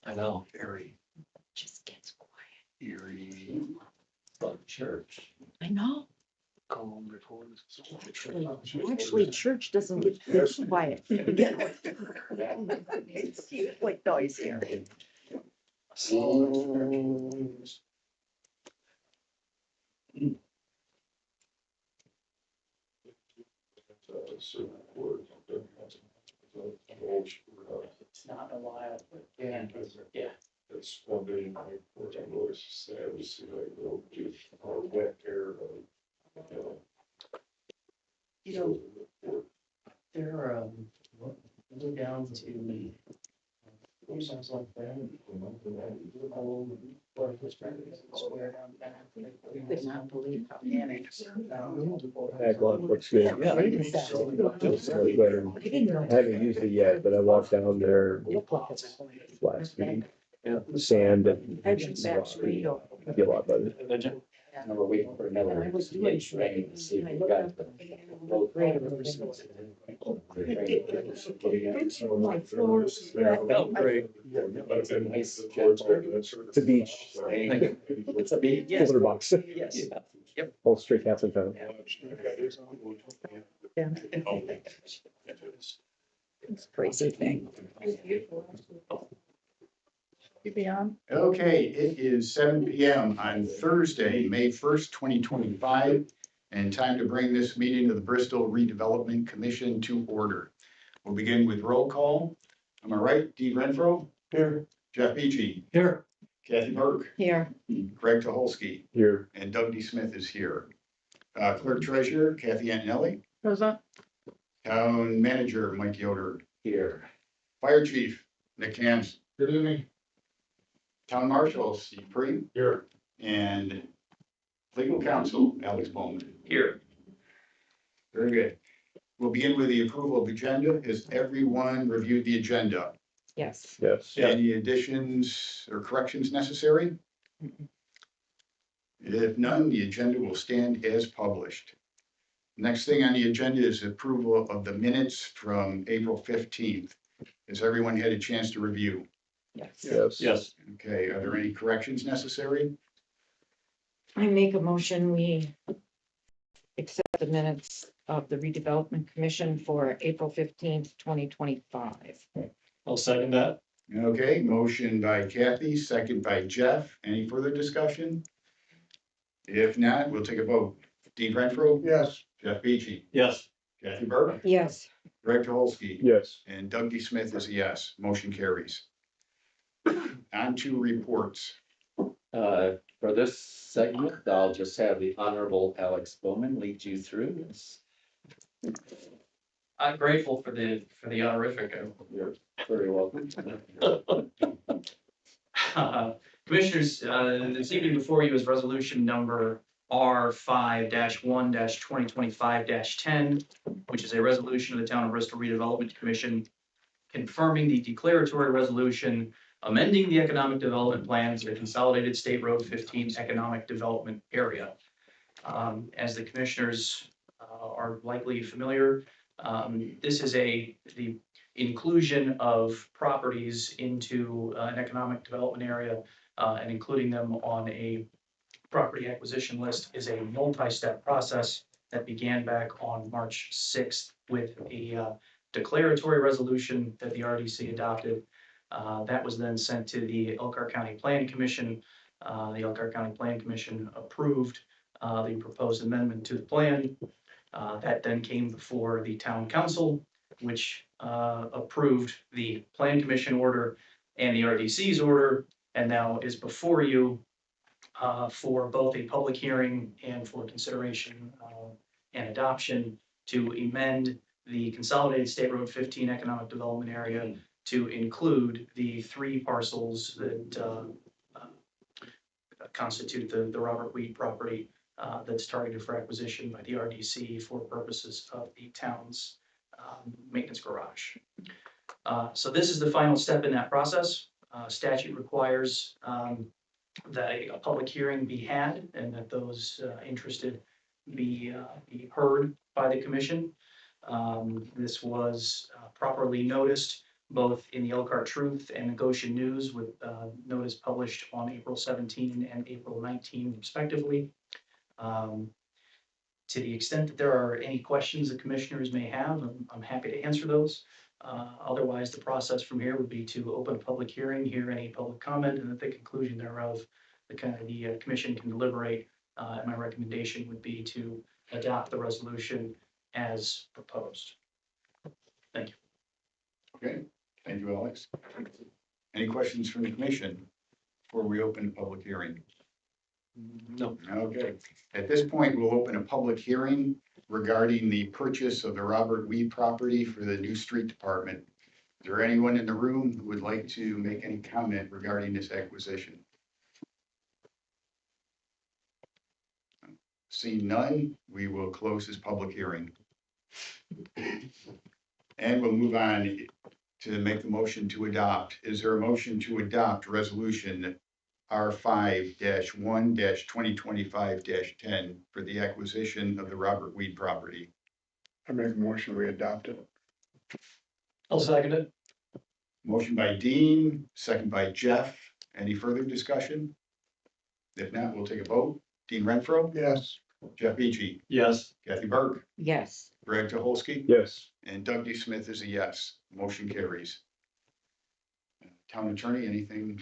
I know. Very Just gets quiet. eerie. But church. I know. Calm before the storm. Actually, church doesn't get this quiet. to begin with. It's like noise here. It's not a while, but yeah. It's one day in my report, I always sad to see like little just our wet air. You know, they're, go down to. Sounds like that. Square down back. Could not believe how Annex. Backlog looks good. Yeah. I haven't used it yet, but I walked down there last week. Yeah. Sand and Edge back street. I feel a lot better. And we're waiting for another. And I was doing rain to see if I we looked got up the. the grader. My floors. Great. It's a beach. It's a beach. Yes. Cooler box. Yes. Yep. All straight cats in town. It's a crazy thing. You be on? Okay, it is 7 PM on Thursday, May 1st, 2025, and time to bring this meeting of the Bristol Redevelopment Commission to order. We'll begin with roll call. Am I right? Dee Renfro? Here. Jeff Beachy, Here. Kathy Burke, Here. Greg Tuholsky, Here. and Doug D. Smith is here. Clerk Treasurer Kathy Antonelli, Present. Town Manager Mike Yoder, Here. Fire Chief Nick Hans. Good evening. Town Marshal Steve Preem. Here. And Legal Counsel Alex Bowman. Here. Very good. We'll begin with the approval of the agenda. Has everyone reviewed the agenda? Yes. Yes. Any additions or corrections necessary? If none, the agenda will stand as published. Next thing on the agenda is approval of the minutes from April 15th. Has everyone had a chance to review? Yes. Yes. Okay, are there any corrections necessary? I make a motion, we accept the minutes of the redevelopment commission for April 15th, 2025. I'll second that. Okay, motion by Kathy, second by Jeff. Any further discussion? If not, we'll take a vote. Dean Renfro? Yes. Jeff Beachy? Yes. Kathy Burke? Yes. Greg Tuholsky? Yes. And Doug D. Smith is a yes. Motion carries. On to reports. For this segment, I'll just have the Honorable Alex Bowman lead you through this. I'm grateful for the honorific. You're very welcome. Commissioners, this evening before you is resolution number R5-1-2025-10, which is a resolution of the Town of Bristol Redevelopment Commission confirming the declaratory resolution amending the economic development plan for the Consolidated State Road 15 Economic Development Area. As the commissioners are likely familiar, this is the inclusion of properties into an economic development area and including them on a property acquisition list is a multi-step process that began back on March 6th with a declaratory resolution that the RDC adopted. That was then sent to the Elkhart County Plan Commission. The Elkhart County Plan Commission approved the proposed amendment to the plan. That then came before the town council, which approved the Plan Commission order and the RDC's order, and now is before you for both a public hearing and for consideration and adoption to amend the Consolidated State Road 15 Economic Development Area to include the 3 parcels that constitute the Robert Weed property that's targeted for acquisition by the RDC for purposes of the town's maintenance garage. So this is the final step in that process. Statute requires that a public hearing be had and that those interested be heard by the commission. This was properly noticed both in the Elkhart Truth and the Goshen News with notice published on April 17 and April 19 respectively. To the extent that there are any questions the commissioners may have, I'm happy to answer those. Otherwise, the process from here would be to open a public hearing, hear any public comment, and at the conclusion thereof, the commission can deliberate. And my recommendation would be to adopt the resolution as proposed. Okay, thank you, Alex. Any questions from the commission before we open the public hearing? No. Okay, at this point, we'll open a public hearing regarding the purchase of the Robert Weed property for the new street department. Is there anyone in the room who would like to make any comment regarding this acquisition? Seeing none, we will close this public hearing. And we'll move on to make the motion to adopt. Is there a motion to adopt resolution R5-1-2025-10 for the acquisition of the Robert Weed property? I make a motion, we adopt it. I'll second it. Motion by Dean, second by Jeff. Any further discussion? If not, we'll take a vote. Dean Renfro, Yes. Jeff Beachy, Yes. Kathy Burke, Yes, Greg Tuholski, Yes. and Doug D. Smith is a yes. Motion carries. Town attorney, anything?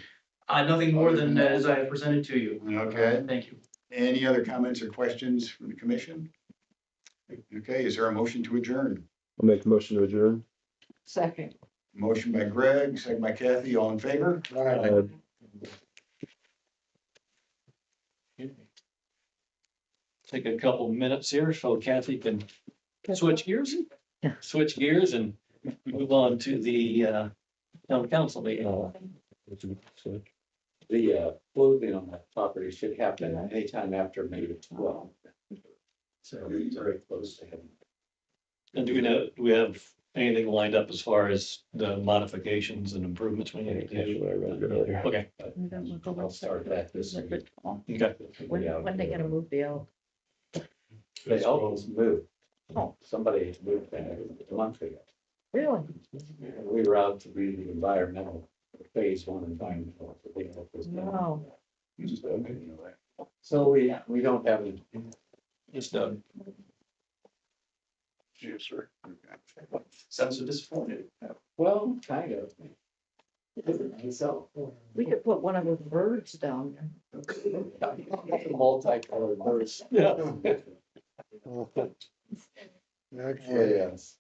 Nothing more than as I have presented to you. Okay. Thank you. Any other comments or questions from the commission? Okay, is there a motion to adjourn? I'll make a motion to adjourn. second. Motion by Greg, second by Kathy, all in favor? Uh, Take a couple minutes here so Kathy can switch gears. Yeah. Switch gears and move on to the town council meeting. The closing on that property should happen anytime after May 12th. So it's very close to him. And do we have anything lined up as far as the modifications and improvements we need to That's do? what I read earlier. Okay, I'll start that this week. okay. When they gonna move the L? They always move. Oh. Somebody moved there a month ago. Really? We were out to read the environmental, phase one environmental. Wow. So we don't have any. It's done. Yes, sir. Sounds so disappointed. Well, kind of. So. We could put one of those birds down there. Multicolored birds. Yeah. Actually, Yes.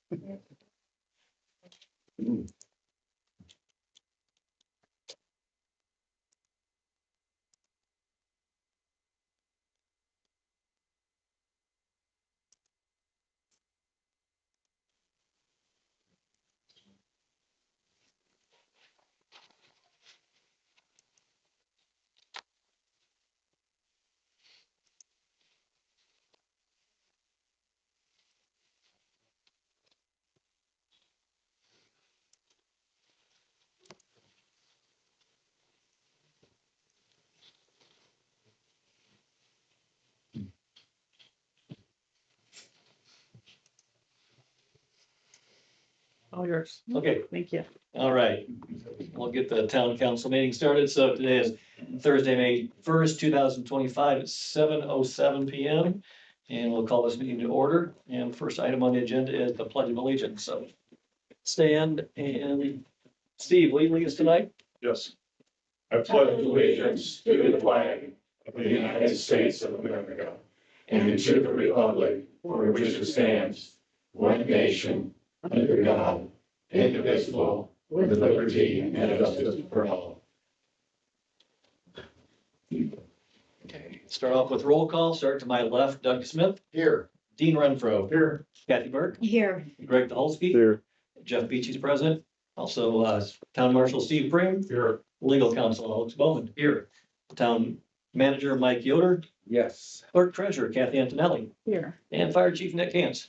All yours. Okay, Thank you. all right. We'll get the town council meeting started. So today is Thursday, May 1st, 2025 at 7:07 PM. And we'll call this meeting to order. And first item on the agenda is the pledge of allegiance. So stand and Steve, will you lead us tonight? Yes. I pledge allegiance to the flag of the United States of America and to the republic for which it stands, one nation, under God, indivisible, with liberty and justice for all. Okay, start off with roll call. Start to my left, Doug Smith, Here. Dean Renfro, Here. Kathy Burke, Here. Greg Dolsky, Here. Jeff Beachy's present. Also, Town Marshal Steve Pring, Here. Legal Counsel Alex Bowman, Here. Town Manager Mike Yoder, Yes. Clerk Treasurer Kathy Antonelli, Here. and Fire Chief Nick Cantz.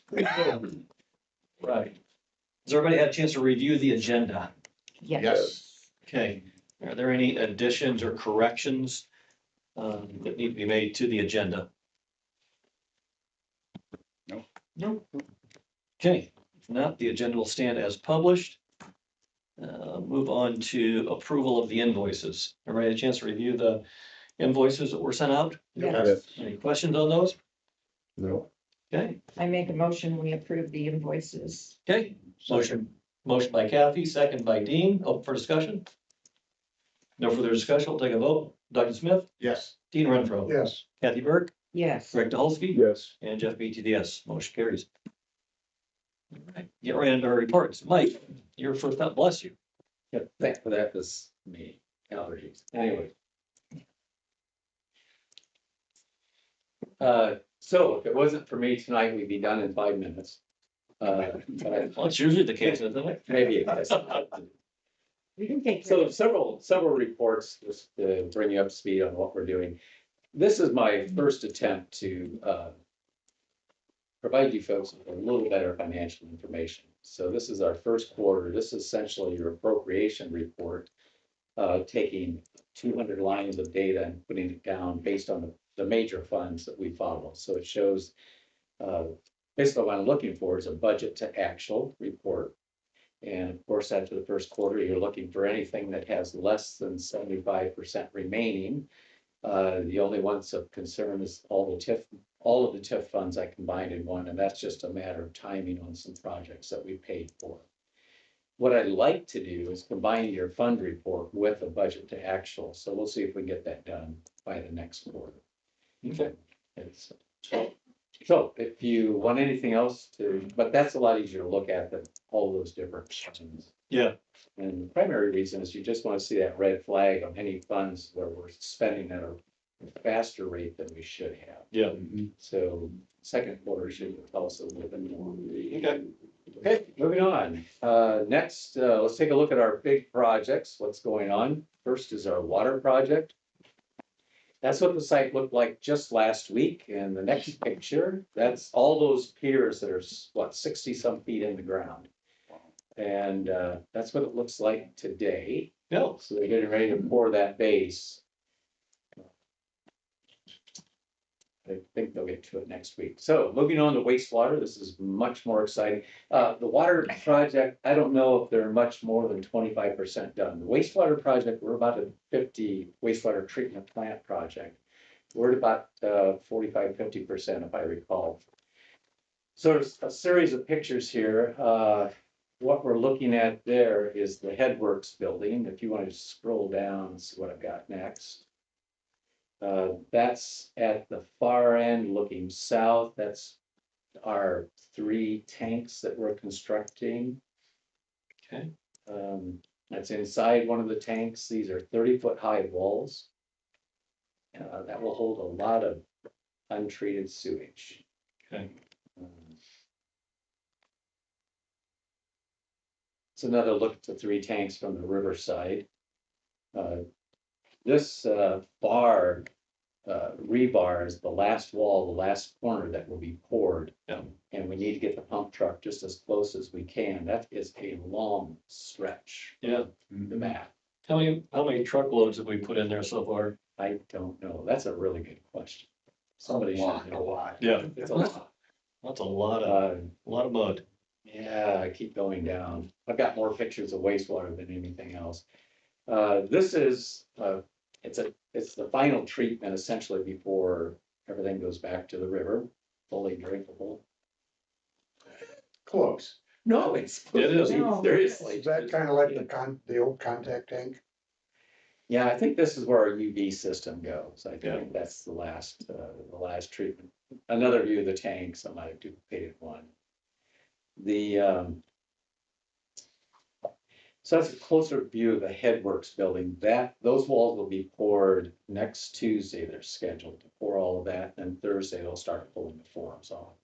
Right. Has everybody had a chance to review the agenda? Yes. Yes. Okay, are there any additions or corrections that need to be made to the agenda? Nope. Okay, if not, the agenda will stand as published. Move on to approval of the invoices. Everybody had a chance to review the invoices that were sent out? Yes, Any questions on those? No. Okay, I make a motion, we approve the invoices. okay. Motion by Kathy, second by Dean. Open for discussion. No further discussion. We'll take a vote. Dr. Smith, Yes. Dean Renfro. Yes, Kathy Burke, Yes, Greg DeHolsky. Yes. And Jeff BTD, yes. Motion carries. All right, get right into our reports. Mike, you're first up. Bless you. Yeah, thanks for that, this me, allergies, anyway. So if it wasn't for me tonight, we'd be done in 5 minutes. But Well, it's usually the case, isn't it? maybe it is. we can take. So several reports just to bring you up to speed on what we're doing. This is my first attempt to provide you folks with a little better financial information. So this is our first quarter. This is essentially your appropriation report, taking 200 lines of data and putting it down based on the major funds that we follow. So it shows basically what I'm looking for is a budget to actual report. And of course, after the first quarter, you're looking for anything that has less than 75% remaining. The only ones of concern is all of the TIF funds I combined in one, and that's just a matter of timing on some projects that we paid for. What I'd like to do is combine your fund report with a budget to actual, so we'll see if we can get that done by the next quarter. Okay. So if you want anything else but that's a lot easier to look at than all those different funds. Yeah. And the primary reason is you just want to see that red flag on any funds where we're spending at a faster rate than we should have. Yeah. So second quarter should tell us a little bit more. Okay. Okay, moving on. Next, let's take a look at our big projects. What's going on? First is our water project. That's what the site looked like just last week. And the next picture, that's all those piers that are, what, 60 some feet in the ground. And that's what it looks like today. Yeah. So they're getting ready to pour that base. I think they'll get to it next week. So moving on to wastewater, this is much more exciting. The water project, I don't know if they're much more than 25% done. The wastewater project, we're about a 50 wastewater treatment plant project. We're at about 45, 50% if I recall. So there's a series of pictures here. What we're looking at there is the Headworks building. If you want to scroll down and see what I've got next. That's at the far end looking south. That's our 3 tanks that we're constructing. Okay. That's inside one of the tanks. These are 30-foot high walls. That will hold a lot of untreated sewage. Okay. It's another look at the 3 tanks from the riverside. This bar, rebar is the last wall, the last corner that will be poured. Yeah. And we need to get the pump truck just as close as we can. That is a long stretch. Yeah. The back. How many truckloads have we put in there so far? I don't know. That's a really good question. Somebody should know. A lot. Yeah. It's a lot. That's a lot of mud. Yeah, I keep going down. I've got more pictures of wastewater than anything else. This is, it's the final treatment essentially before everything goes back to the river, fully drinkable. Close. No, it's. It is. No. Seriously. is that kind of like the old contact tank? Yeah, I think this is where our UV system goes. I Yeah. think that's the last treatment. Another view of the tanks, I might have duplicated one. So that's a closer view of the Headworks building. Those walls will be poured next Tuesday. They're scheduled to pour all of that, and Thursday they'll start pulling the forms off.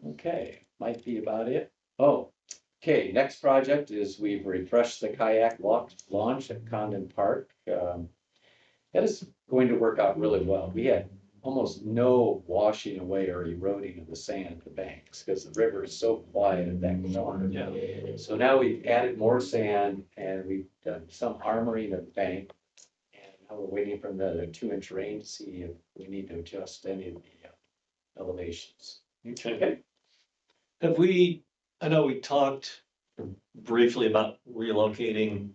Okay, might be about it. Oh, okay, next project is we've refreshed the kayak launch at Condon Park. That is going to work out really well. We had almost no washing away or eroding of the sand at the banks because the river is so quiet at that corner. Yeah. So now we've added more sand and we've done some armoring of the bank. And now we're waiting for the 2-inch rain to see if we need to adjust any of the elevations. Okay. I know we talked briefly about relocating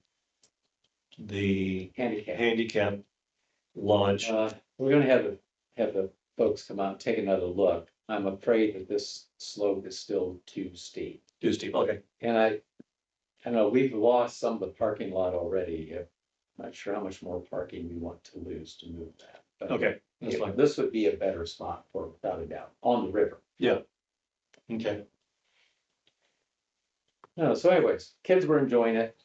the Handicap. handicap launch. We're gonna have the folks come out and take another look. I'm afraid that this slope is still too steep. Too steep, okay, And I know we've lost some of the parking lot already. I'm not sure how much more parking we want to lose to move that. But okay, that's yeah, fine, this would be a better spot for, it, without a doubt, on the river. okay. No, so anyways, kids were enjoying it.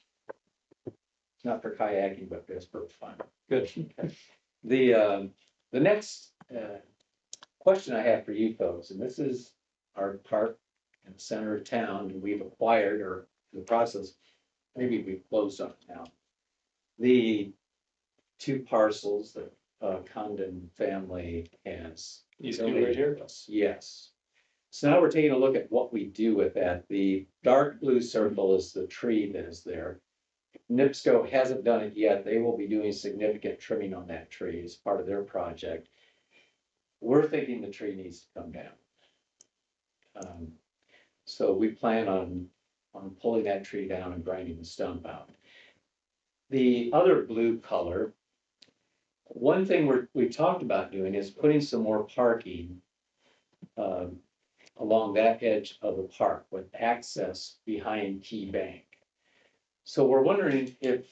Not for kayaking, but just for fun. Good. The next question I have for you folks, and this is our park in the center of town, and we've acquired or in the process, maybe we've closed on it now. The two parcels that Condon family has. East View right here? Yes. So now we're taking a look at what we do with that. The dark blue circle is the tree that is there. NIPSCO hasn't done it yet. They will be doing significant trimming on that tree as part of their project. We're thinking the tree needs to come down. So we plan on pulling that tree down and grinding the stump out. The other blue color, one thing we've talked about doing is putting some more parking along that edge of the park with access behind Key Bank. So we're wondering if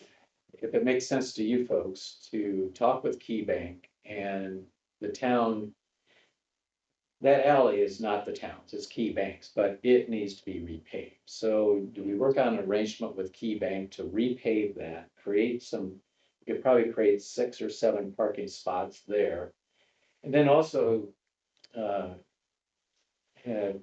it makes sense to you folks to talk with Key Bank and the town. That alley is not the town's, it's Key Bank's, but it needs to be repaved. So do we work on an arrangement with Key Bank to repave that, create some, we could probably create 6 or 7 parking spots there. And then also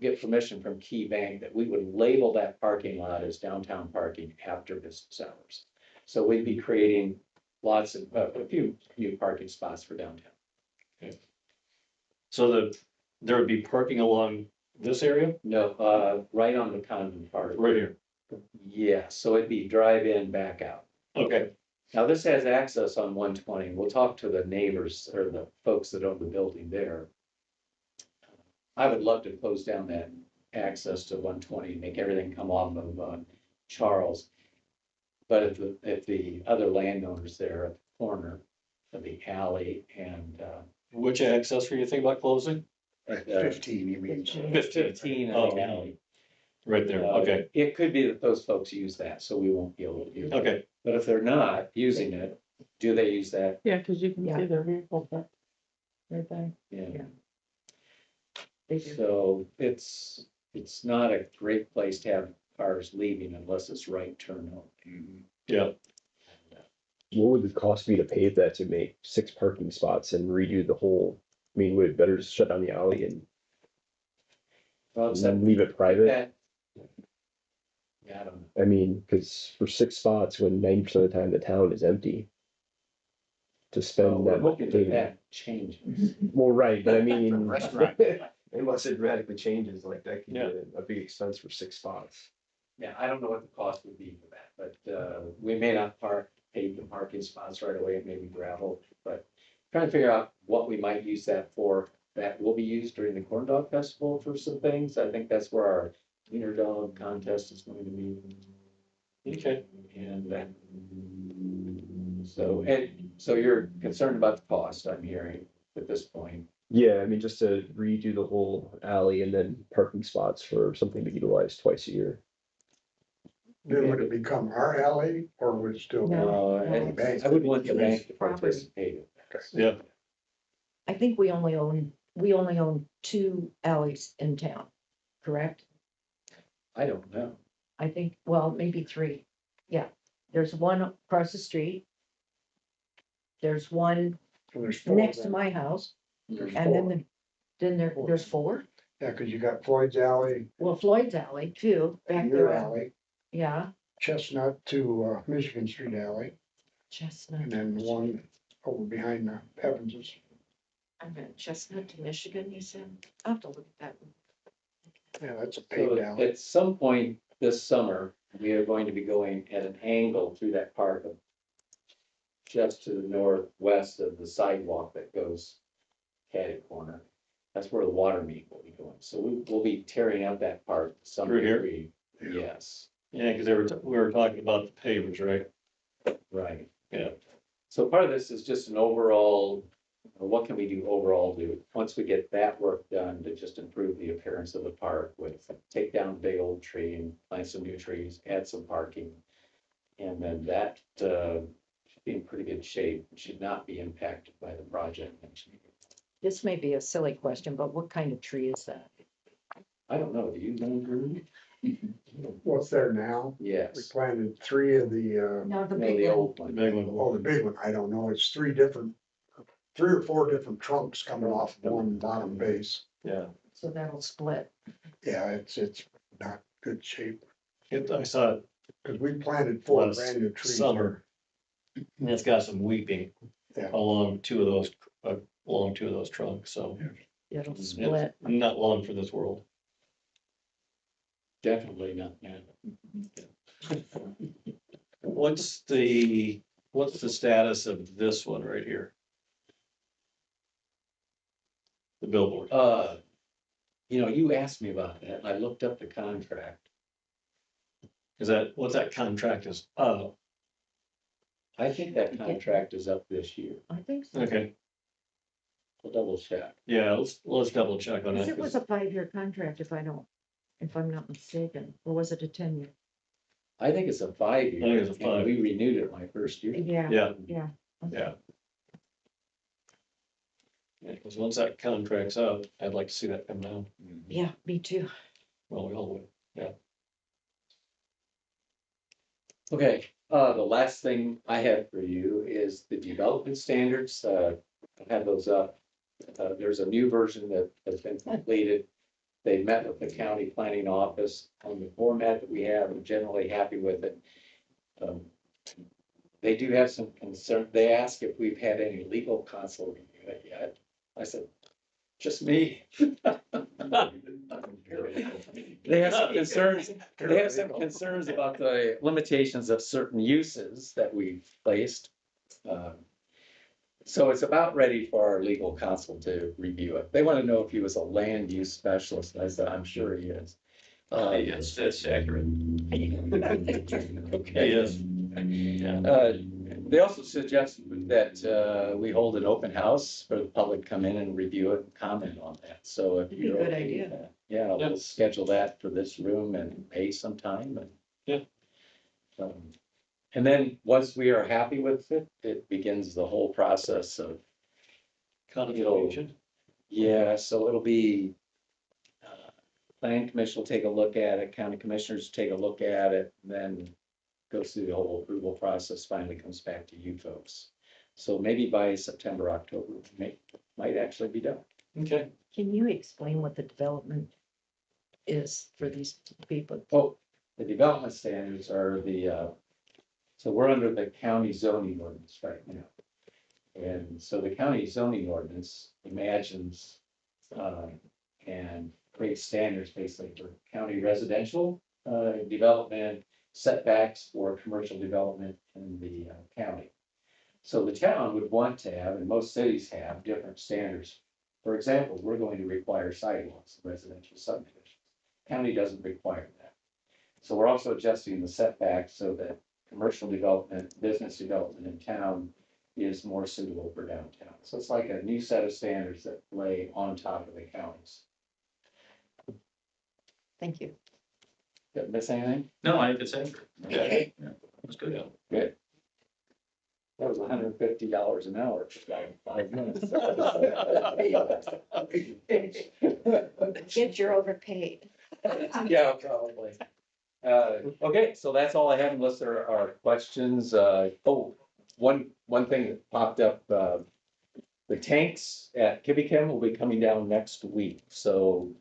get permission from Key Bank that we would label that parking lot as downtown parking after business hours. So we'd be creating lots of, a few new parking spots for downtown. So there would be parking along this area? No, right on the Condon part. Right here. Yeah, so it'd be drive in, back out. Okay, Now, this has access on 120. We'll talk to the neighbors or the folks that own the building there. I would love to close down that access to 120, make everything come off of Charles. But if the other landowners there at the corner of the alley and which access were you thinking about closing? 15, you mean? 15 Oh. of the alley. Right there, okay, It could be that those folks use that, so we won't be able to use it. okay, But if they're not using it, do they use that? Yeah, cause you can Yeah. see their vehicle park right there. Yeah. They do. So it's not a great place to have cars leaving unless it's right turn only. yeah, What would the cost be to pave that to make 6 parking spots and redo the whole? I mean, would it better just shut down the alley and Well, except leave it private? that. Yeah, I don't know. I mean, because for 6 spots, when 90% of the time the town is empty. To Well, spend we're that. hoping that that changes. Well, right, but I mean. Restaurant. Unless it radically changes, like that could be Yeah. a big expense for 6 spots. Yeah, I don't know what the cost would be for that, but we may not pave the parking spots right away, maybe gravel, but trying to figure out what we might use that for. That will be used during the Corn Dog Festival for some things. I think that's where our wiener dog contest is going to be. okay. And so you're concerned about the cost, I'm hearing at this point. Yeah, I mean, just to redo the whole alley and then parking spots for something to utilize twice a year. Then would it become our alley or would it still? be- No. I would want the bank to participate. Yeah. I think we only own 2 alleys in town, correct? I don't know. I think, well, maybe 3. Yeah, there's one across the street. There's one So there's 4 next to then. my house, There's and 4. then there's 4. Yeah, cause you got Floyd's Alley, Well, Floyd's Alley too, back your there. alley, Yeah, Chestnut to Michigan Street Alley, Chestnut. and then one over behind the Evanses. I'm at Chestnut to Michigan, you said? I'll have to look at that. Yeah, that's a So paved alley. at some point this summer, we are going to be going at an angle through that park of just to the northwest of the sidewalk that goes catty corner. That's where the water meet will be going. So we'll be tearing up that part to some Through here? degree. Yes. Yeah, because we were talking about the pavers, right? Right. Yeah. So part of this is just an overall, what can we do overall once we get that work done to just improve the appearance of the park with, take down the big old tree and plant some new trees, add some parking. And then that, should be in pretty good shape, should not be impacted by the project. This may be a silly question, but what kind of tree is that? I don't know, do you know, Drew? What's there now? We Yes, planted 3 of the, No, the no, big the one. old The one. big one. oh, the big one, I don't know, it's 3 or 4 different trunks coming off of one bottom base. Yeah, So that'll split. Yeah, it's not good shape, I saw it because we planted 4 last brand new trees. summer. And it's got some weeping Yeah. along 2 of those trunks, so. It'll it's split. Not long for this world. Definitely not, yeah. What's the status of this one right here? The billboard. You asked me about that, and I looked up the contract. What's that contract is? I think that contract is up this year. I think so. Okay, I'll double check. yeah, let's double check on Because that. it was a 5-year contract if I'm not mistaken, or was it a 10-year? I think it's a 5-year. I think it's a and 5. We renewed it my first year. Yeah. Yeah, Yeah. yeah. Yeah, because once that contract's up, I'd like to see that come down. Yeah, me too. Well, we all would. Okay, the last thing I have for you is the development standards. I have those up. There's a new version that has been completed. They met with the county planning office on the format that we have. I'm generally happy with it. They do have some concern. They ask if we've had any legal counsel review it yet. I said, just me. They have some concerns. They have some concerns about the limitations of certain uses that we've placed. So it's about ready for our legal counsel to review it. They want to know if he was a land use specialist. And I said, I'm sure he is. Yes, that's accurate. Okay, yes. Yeah. They also suggest that we hold an open house for the public to come in and review it and comment on that. So if That'd be a you're good okay idea. with that, yeah, we'll schedule that for this room and pay some time and. Yeah. And then once we are happy with it, it begins the whole process of, Codification. yeah, so it'll be. Planning commission will take a look at it, county commissioners take a look at it, then goes through the whole approval process, finally comes back to you folks. So maybe by September, October, might actually be done. Okay. Can you explain what the development is for these people? Oh, the development standards are so we're under the county zoning ordinance right now. And so the county zoning ordinance imagines, and creates standards basically for county residential, development, setbacks for commercial development in the county. So the town would want to have, and most cities have, different standards. For example, we're going to require sidewalks in residential subdivisions. County doesn't require that. So we're also adjusting the setbacks so that commercial development, business development in town is more suitable for downtown. So it's like a new set of standards that lay on top of the counties. Thank you. Did I miss anything? No, I think it's accurate. Okay. That's good. Good. That was $150 an hour for about 5 minutes. Kids, you're overpaid. Yeah, probably. Okay, so that's all I have unless there are questions. One thing that popped up, the tanks at Kibbe will be coming down next week. So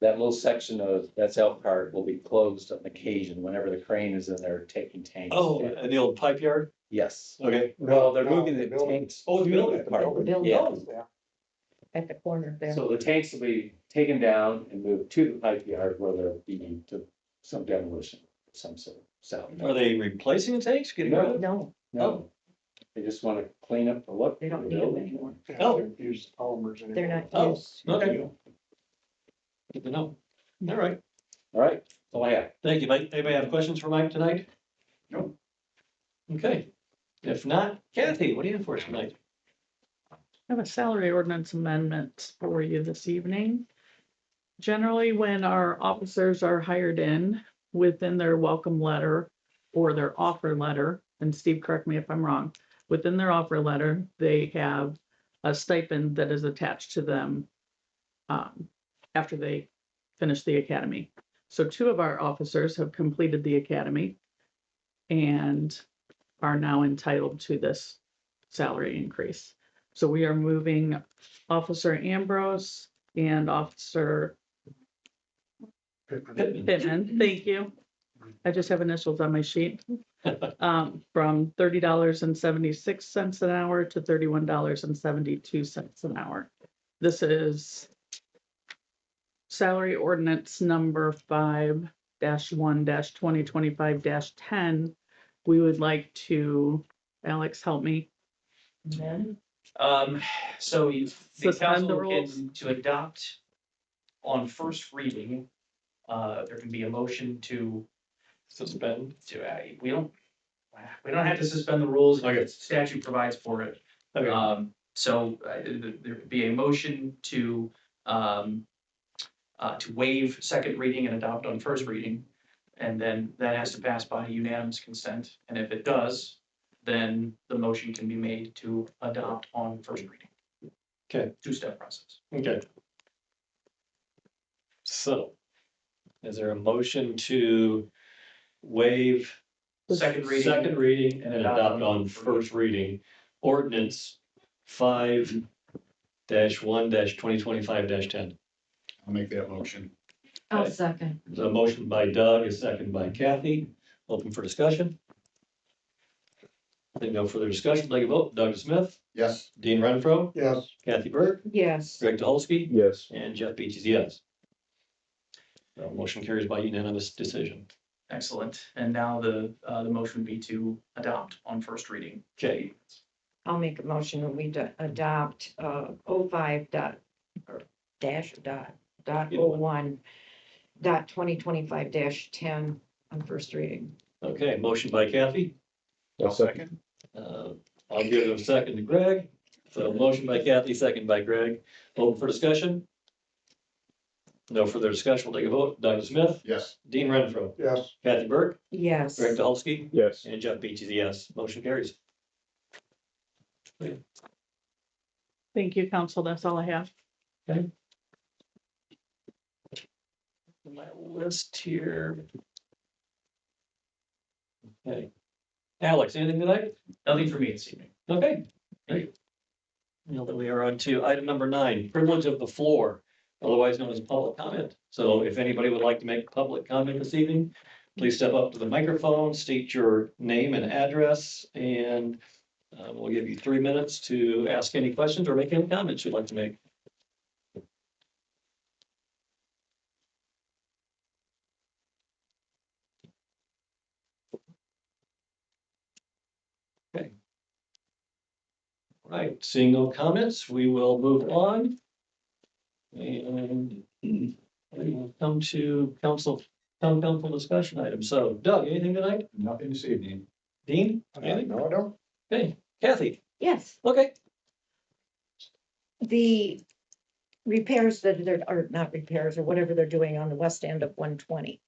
that little section of, that's Elkhart will be closed on occasion whenever the crane is in there taking tanks. Oh, and the old pipe yard? Yes. Okay. Well, they're No, moving the the building. tanks. Oh, the building. part. Building. Yeah. At the corner there. So the tanks will be taken down and moved to the pipe yard where they'll be to some demolition, of some sort of salvage. Are they replacing the tanks? Getting rid of them? No, No, they just want to clean up the look. they don't of the need them building. anymore. Oh. Use polymers anymore. They're not Oh, used. okay. Good to know. All right. All right, So I have. Thank you, Mike. Anybody have questions for Mike tonight? Nope. Okay, if not, Kathy, what do you have for us tonight? I have a salary ordinance amendment for you this evening. Generally, when our officers are hired in within their welcome letter or their offer letter, and Steve, correct me if I'm wrong, within their offer letter, they have a stipend that is attached to them after they finish the academy. So 2 of our officers have completed the academy and are now entitled to this salary increase. So we are moving Officer Ambrose and Officer Pittman, thank you. I just have initials on my sheet. From $30.76 an hour to $31.72 an hour. This is salary ordinance number 5-1-2025-10. We would like to, Alex, help me. So the Suspend the council rules? can, to adopt on first reading, there can be a motion to, Suspend. we don't have to suspend the rules, Okay. if statute provides for it. Okay, There could be a motion to waive second reading and adopt on first reading. And then that has to pass by unanimous consent. And if it does, then the motion can be made to adopt on first reading. Okay. 2-step process. okay. So, is there a motion to waive Second reading. second reading and adopt on first reading ordinance 5-1-2025-10? I'll make that motion. I'll Okay. second. There's a motion by Doug, a second by Kathy. Open for discussion. I think no further discussion. Take a vote. Doug Smith, Yes. Dean Renfro, Yes, Kathy Burke, Yes, Greg Dolsky, Yes. and Jeff Beach is yes. Motion carries by unanimous decision. Excellent. And now the motion would be to adopt on first reading. Okay, I'll make a motion that we adopt 05 dot, or dash dot, dot Either one. 01 dot 2025-10 on first reading. okay, motion by Kathy. I'll second. I'll give it a second to Greg. So motion by Kathy, second by Greg. Open for discussion. No further discussion. We'll take a vote. Doug Smith, Yes. Dean Renfro, yes, Kathy Burke, Yes, Greg Dolsky, Yes. and Jeff Beach is a yes. Motion carries. Thank you, council. That's all I have. My list here. Okay. Alex, anything tonight? Nothing for me this evening. Okay, great. Now that we are on to item number 9, privilege of the floor, otherwise known as public comment. So if anybody would like to make public comment this evening, please step up to the microphone, state your name and address, and we'll give you 3 minutes to ask any questions or make any comments you'd like to make. Okay. All right, seeing no comments, we will move on. And we will come to town council discussion items. So Doug, anything tonight? Nothing this evening. Dean? Anything? no, I don't. Okay, Kathy? yes. Okay. The repairs that they're, or not repairs, or whatever they're doing on the west end of 120,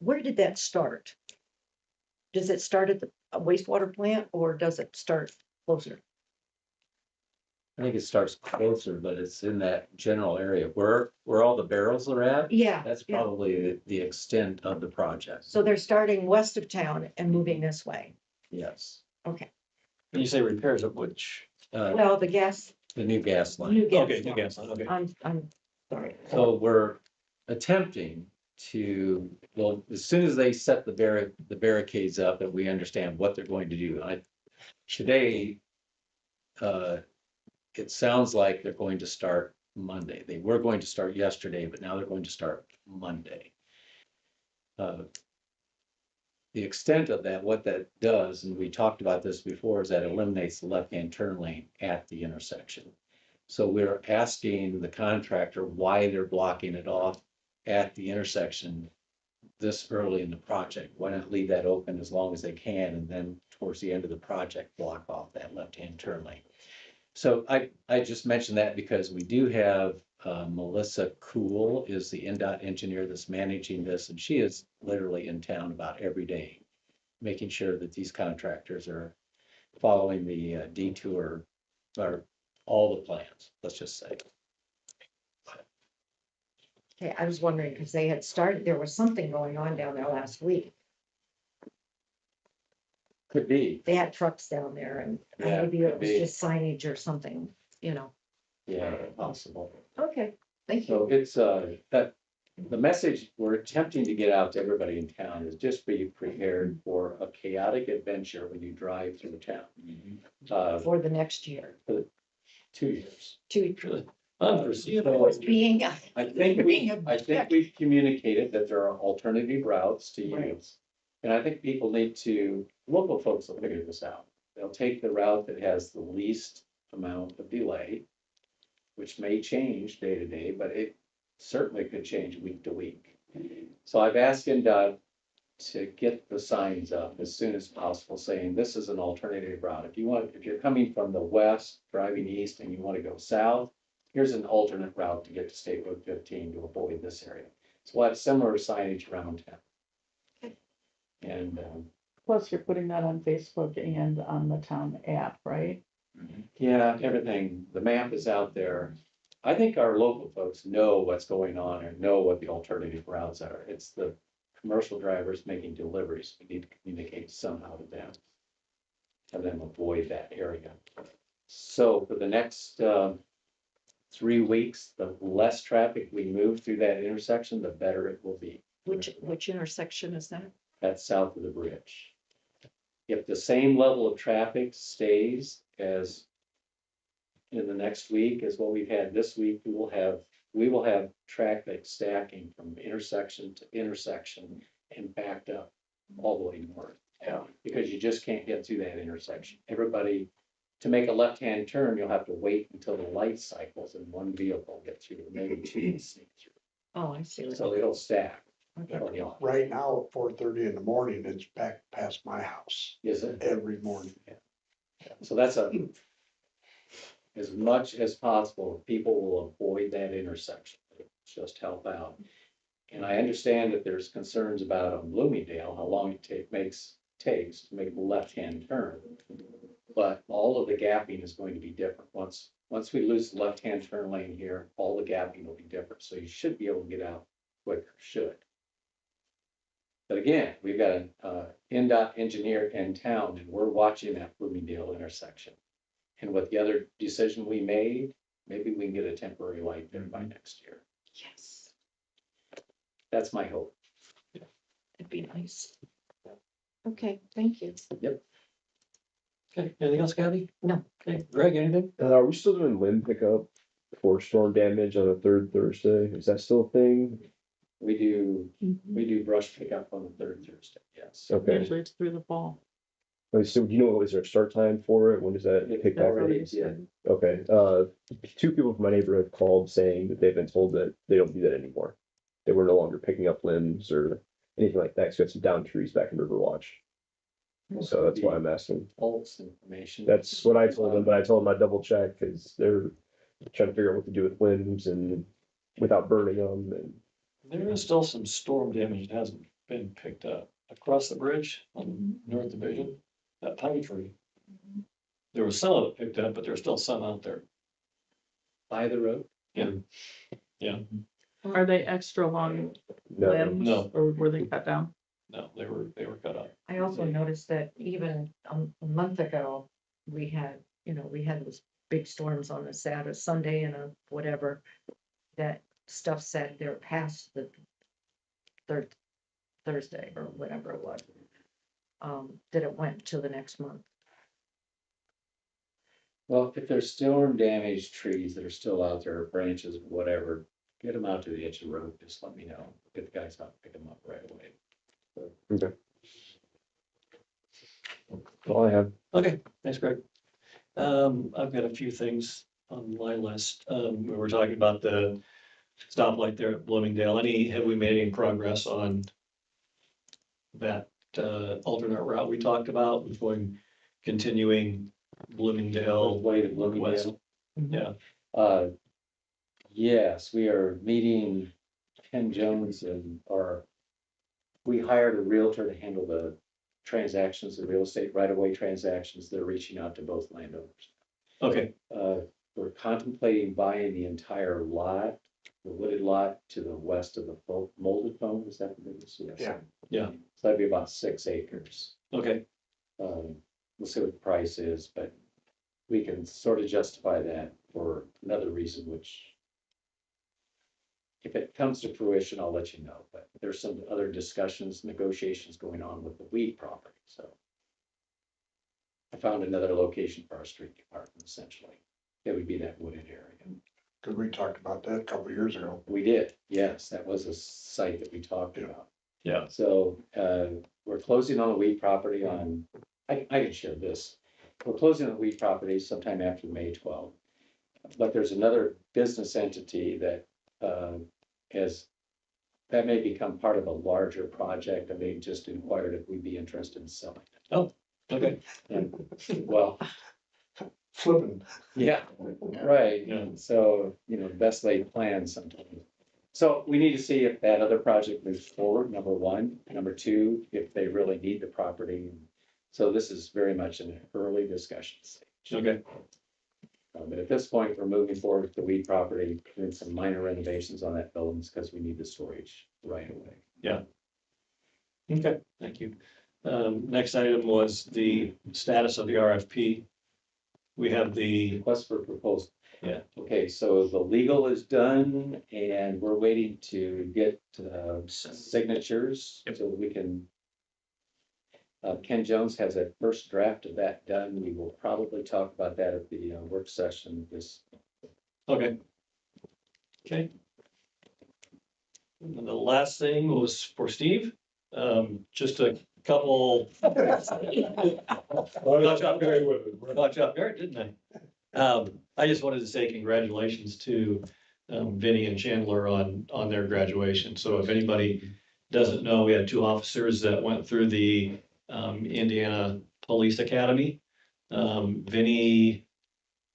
where did that start? Does it start at the wastewater plant or does it start closer? I think it starts closer, but it's in that general area where all the barrels are at. Yeah. That's yeah. probably the extent of the project. So they're starting west of town and moving this way. Yes. Okay, When you say repairs of which? well, the gas, The new gas line. new gas. Okay, new line. gas line, okay. I'm sorry. So we're attempting to, well, as soon as they set the barricades up and we understand what they're going to do, today, it sounds like they're going to start Monday. They were going to start yesterday, but now they're going to start Monday. The extent of that, what that does, and we talked about this before, is that eliminates the left-hand turn lane at the intersection. So we're asking the contractor why they're blocking it off at the intersection this early in the project? Why not leave that open as long as they can, and then towards the end of the project, block off that left-hand turn lane? So I just mentioned that because we do have Melissa Cool is the NDOT engineer that's managing this, and she is literally in town about every day, making sure that these contractors are following the detour or all the plans, let's just say. Okay, I was wondering, because they had started, there was something going on down there last week. Could be, They had trucks down there and Yeah, maybe it could was be. just signage or something, you know. yeah, possible. Okay, thank So you. it's that the message we're attempting to get out to everybody in town is just be prepared for a chaotic adventure when you drive through town. For the next year, 2 years. to Unforeseeable. was being, I think we've communicated that there are alternative routes to Right. use. And I think people need to, local folks will figure this out. They'll take the route that has the least amount of delay, which may change day to day, but it certainly could change week to week. So I've asked NDOT to get the signs up as soon as possible, saying this is an alternative route. If you're coming from the west, driving east, and you want to go south, here's an alternate route to get to State Road 15 to avoid this area. So we'll have similar signage around town. And, Plus you're putting that on Facebook and on the town app, right? yeah, everything, the map is out there. I think our local folks know what's going on and know what the alternative routes are. It's the commercial drivers making deliveries. We need to communicate somehow to them. And then avoid that area. So for the next 3 weeks, the less traffic we move through that intersection, the better it will be. which intersection is that? That's south of the bridge. If the same level of traffic stays as in the next week as what we've had this week, we will have traffic stacking from intersection to intersection and backed up all the way north. Yeah. Because you just can't get through that intersection. Everybody, to make a left-hand turn, you'll have to wait until the light cycles and one vehicle gets through, maybe two will sneak through. Oh, I see. So it'll stack. Okay. Right now, at 4:30 in the morning, it's back past my house Is it? every morning. So that's as much as possible, people will avoid that intersection, just help out. And I understand that there's concerns about on Bloomingdale, how long it takes to make the left-hand turn. But all of the gapping is going to be different. Once we lose the left-hand turn lane here, all the gapping will be different. So you should be able to get out quicker, should. But again, we've got an NDOT engineer in town and we're watching that Bloomingdale intersection. And with the other decision we made, maybe we can get a temporary light there by next year. Yes, That's my hope. it'd be nice. Okay, thank you. Okay, anything else, Kathy? No. Okay, Greg, anything? Are we still doing limb pickup for storm damage on the third Thursday? Is that still a thing? We do brush pickup on the third Thursday, yes. Okay. Usually it's through the fall. So do you know, is there a start time for it? When does that It pick back up? already did. Okay, two people from my neighborhood called saying that they've been told that they don't do that anymore. They were no longer picking up limbs or anything like that, so we had some downed trees back in Riverwatch. So that's why I'm asking. False information. That's what I told them, but I told them I'd double check, cause they're trying to figure out what to do with limbs and without burning them and. There is still some storm damage that hasn't been picked up across the bridge on North Division, that pine tree. There was some of it picked up, but there's still some out there. By the road? Are they extra long No, limbs? No. Or were they cut down? No, they were cut up. I also noticed that even a month ago, we had those big storms on a Sunday and a whatever. That stuff sat there past the third Thursday or whatever it was. That it went to the next month. Well, if there's storm damaged trees that are still out there, branches, whatever, get them out to the edge of the road, just let me know. Get the guys out, pick them up right away. Okay. All I have. Okay, thanks, Greg. I've got a few things on my list. We were talking about the stoplight there at Bloomingdale. Have we made any progress on that, alternate route we talked about, with going, continuing Bloomingdale Way to west. Bloomingdale. Yeah, Yes, we are meeting Ken Jones we hired a realtor to handle the transactions, the real estate right-of-way transactions. They're reaching out to both landowners. okay, We're contemplating buying the entire lot, the wooded lot to the west of the molded foam, is that what it is? Yes. Yeah. Yeah. So that'd be about 6 acres. okay, We'll see what the price is, but we can sort of justify that for another reason, which if it comes to fruition, I'll let you know, but there's some other discussions, negotiations going on with the weed property, so. I found another location for our street department, essentially. It would be that wooded area. Cause we talked about that a couple years ago. We did, yes, that was a site that we talked about. yeah, So, we're closing on the weed property I can share this. We're closing on the weed property sometime after May 12th. But there's another business entity that, that may become part of a larger project. I may just inquired if we'd be interested in selling it. okay, And, well, Flipping. yeah, right. Yeah. So, best laid plans sometimes. So we need to see if that other project moves forward, number one. Number two, if they really need the property. So this is very much an early discussion stage. okay, But at this point, we're moving forward with the weed property, doing some minor renovations on that buildings because we need the storage right away. okay, thank you. Next item was the status of the RFP. We have the, Request for proposal. Yeah. Okay, so the legal is done and we're waiting to get signatures Yep. so we can. Ken Jones has a first draft of that done. We will probably talk about that at the work session this. okay. Okay. And the last thing was for Steve, just a couple. Caught you off guard, didn't I? I just wanted to say congratulations to Vinny and Chandler on their graduation. So if anybody doesn't know, we had two officers that went through the Indiana Police Academy. Vinny,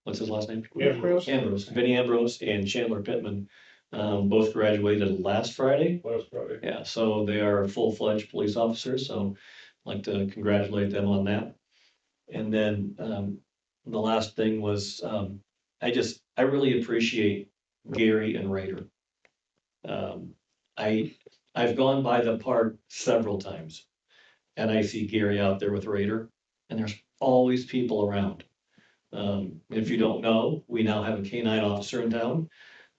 what's his last name? Ambrose. Ambrose, Vinny Ambrose and Chandler Pittman, both graduated last Friday. Last Friday. Yeah, so they are full-fledged police officers, so I'd like to congratulate them on that. And then, the last thing was, I really appreciate Gary and Raider. I've gone by the park several times, and I see Gary out there with Raider, and there's always people around. If you don't know, we now have a K-9 officer in town.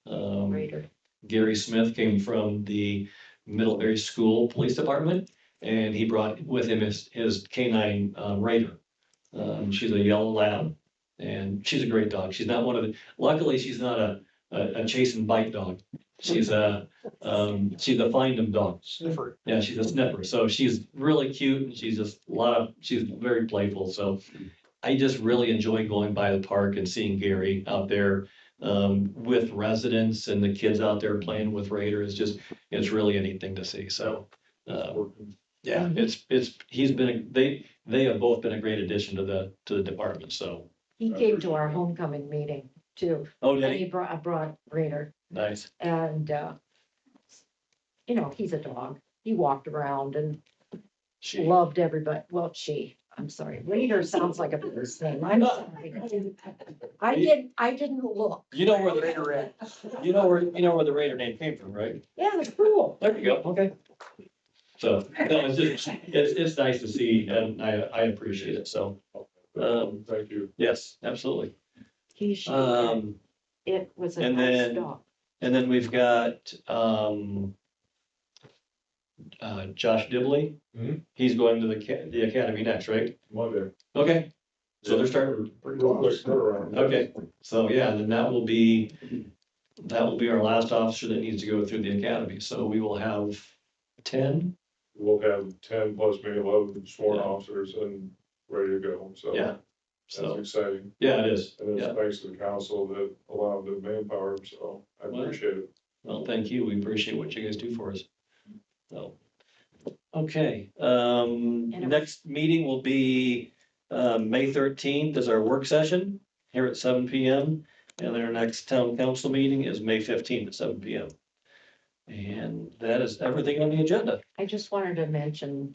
Raider. Gary Smith came from the Middlebury School Police Department, and he brought with him his K-9 Raider. She's a yellow lab, and she's a great dog. She's not one of the, luckily, she's not a chase and bite dog. She's a find 'em dog. Sniffer. Yeah, she's a sniffer. So she's really cute, and she's just she's very playful. So I just really enjoy going by the park and seeing Gary out there with residents and the kids out there playing with Raider. It's really a neat thing to see. So yeah, they have both been a great addition to the department. So. He came to our homecoming meeting too. Oh, did And he? he brought Raider Nice. and, he's a dog. He walked around and loved everybody. Well, I'm sorry. Raider sounds like a first name. I'm sorry. I didn't look. You know where the Raider you know where the Raider name came from, right? Yeah, it's cool. There you go. Okay. So, no, it's nice to see, and I appreciate it. So, Thank you. yes, absolutely. He should. It was a and nice then- dog. And then we've got, Josh Dibley. Mhm. He's going to the academy next, right? Monday. Okay. So they're starting, Real quick turnaround. okay. So, yeah, then that will be our last officer that needs to go through the academy. So we will have 10. We'll have 10 plus maybe 11 sworn Yeah. officers and ready to go, so. Yeah. That's So, exciting, yeah, it is. and Yeah. it's thanks to the council that allowed the manpower, so I Well, appreciate it. Well, thank you. We appreciate what you guys do for us. So, Okay, it- next meeting will be, May 13th is our work session here at 7 p.m. And then our next town council meeting is May 15th at 7 p.m. And that is everything on the agenda. I just wanted to mention,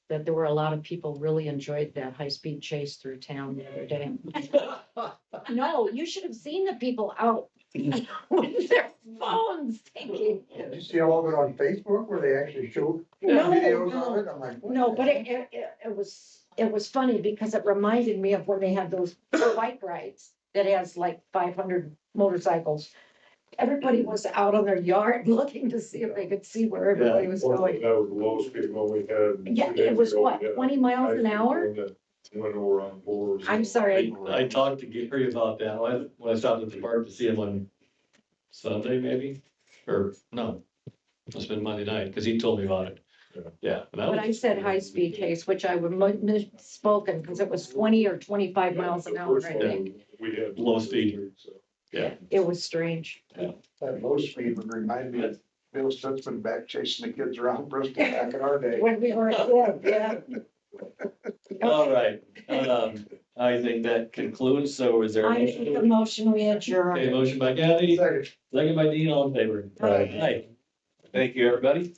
that there were a lot of people really enjoyed that high-speed chase through town the other day. No, you should have seen the people out with their phones taking. Did you see all of it on Facebook where they actually showed No, videos no. of it? I'm like. what No, the but heck? it was funny because it reminded me of when they had those bike rides that has like 500 motorcycles. Everybody was out on their yard looking to see if they could see where everybody was going. That was the lowest speed one we had. Yeah, it was what, 20 miles an hour? Went over on fours. I'm sorry. I talked to Gary about that when I stopped at the park to see him on Sunday, maybe, or no, it's been Monday night, because he told me about it. Yeah. But I said high-speed chase, which I would misspoken because it was 20 or 25 miles an hour, I think. We had. Low speed. Yeah, it was strange. That low speed would remind me of Bill Stutzman back chasing the kids around Bristol back in our day. When we were a kid, yeah. All right, I think that concludes, so is there a I make a motion? motion, we Okay, adjourn. motion by Kathy, Second. second by Dean, all in favor. Aye. Aye. Thank you, everybody.